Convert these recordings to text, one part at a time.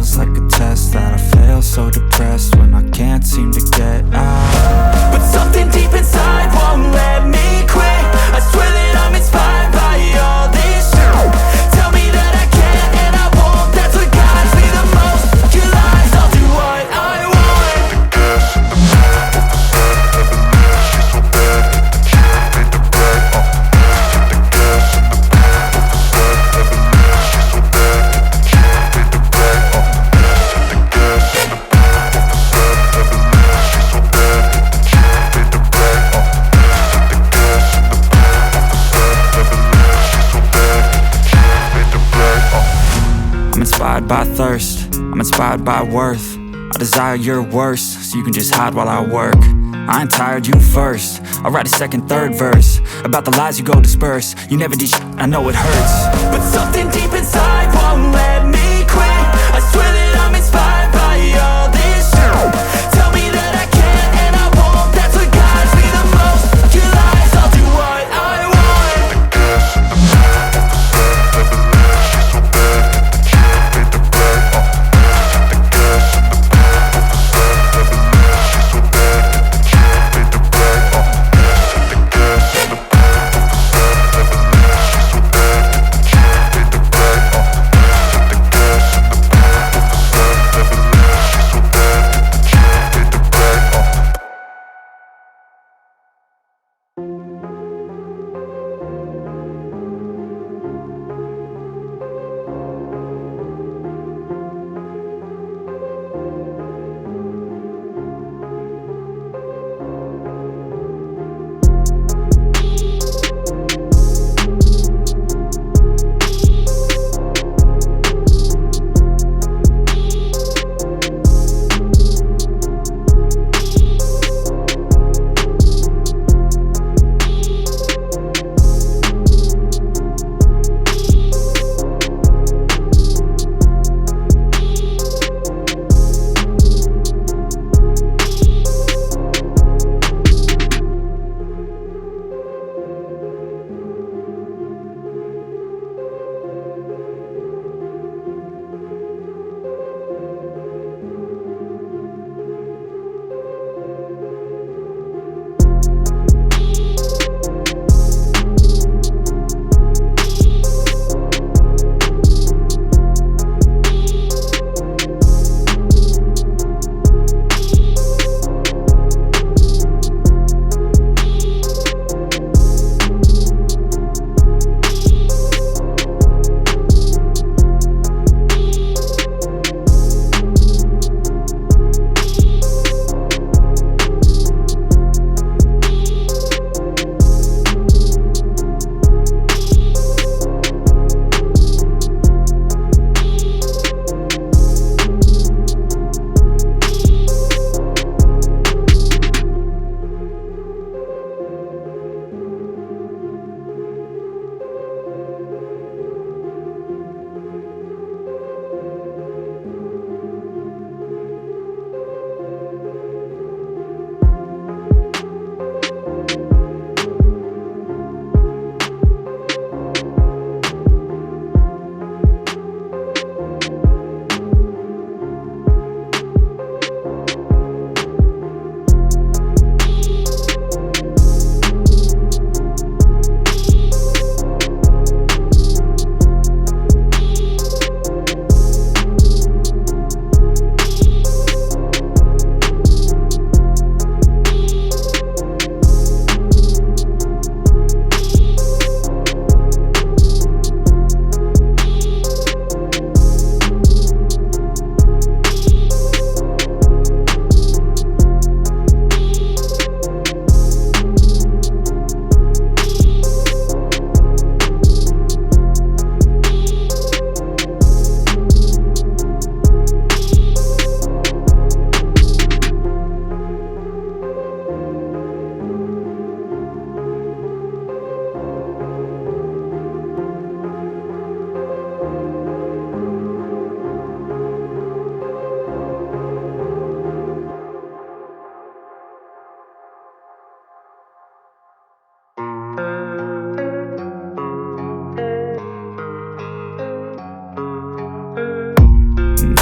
almost like a test that I fail, so depressed when I can't seem to get out. But something deep inside won't let me quit. I swear that I'm inspired by all this shit. Tell me that I can't and I won't. That's what guides me the most. Your lies, I'll do what I want. The gas in the back of the sun, never leave. She's so bad, can't beat the brag. The gas in the back of the sun, never leave. She's so bad, can't beat the brag. The gas in the back of the sun, never leave. She's so bad, can't beat the brag. The gas in the back of the sun, never leave. She's so bad, can't beat the brag. I'm inspired by thirst, I'm inspired by worth. I desire your worst, so you can just hide while I work. I ain't tired, you first. I'll write a second, third verse about the lies you go disperse. You never did shit, I know it hurts. But something deep inside won't let me quit. I swear that I'm inspired by all this shit. Tell me that I can't and I won't. That's what guides me the most. Your lies, I'll do what I want. The gas in the back of the sun, never leave. She's so bad, can't beat the brag. The gas in the back of the sun, never leave. She's so bad, can't beat the brag. The gas in the back of the sun, never leave. She's so bad, can't beat the brag. The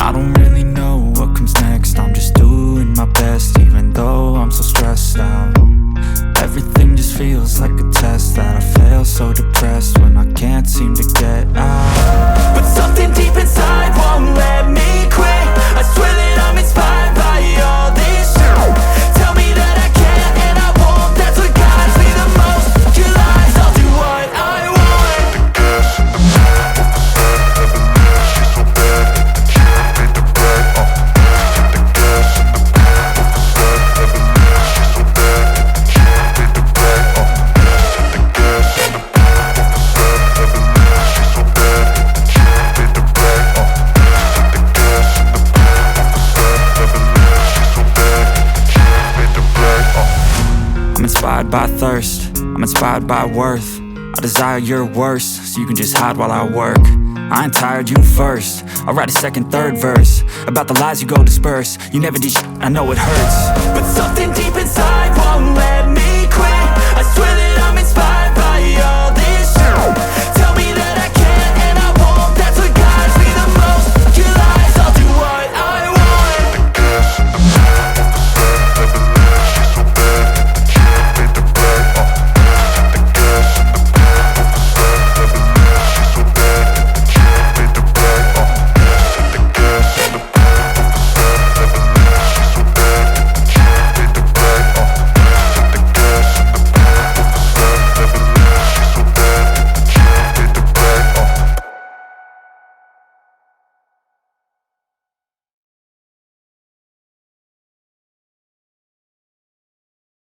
I don't really know what comes next. I'm just doing my best, even though I'm so stressed out. Everything just feels like a test that I fail, so depressed when I can't seem to get out. But something deep inside won't let me quit. I swear that I'm inspired by all this shit. Tell me that I can and I won't. That's what guides me the most. Your lies, I'll do what I want. The gas in the back of the sun, never leave, she's so bad. Hit the gym, made the brag, hit the gas in the back of the sun, never leave, she's so bad. Hit the gym, made the brag, hit the gas in the back of the sun, never leave, she's so bad. Hit the gym, made the brag, hit the gas in the back of the sun, never leave, she's so bad. Hit the gym, made the brag, I'm inspired by thirst, I'm inspired by worth. I desire your worst, so you can just hide while I work. I ain't tired, you first. I'll write a second, third verse about the lies you go disperse. You never did shit, I know it hurts. But something deep inside won't let me quit. I swear that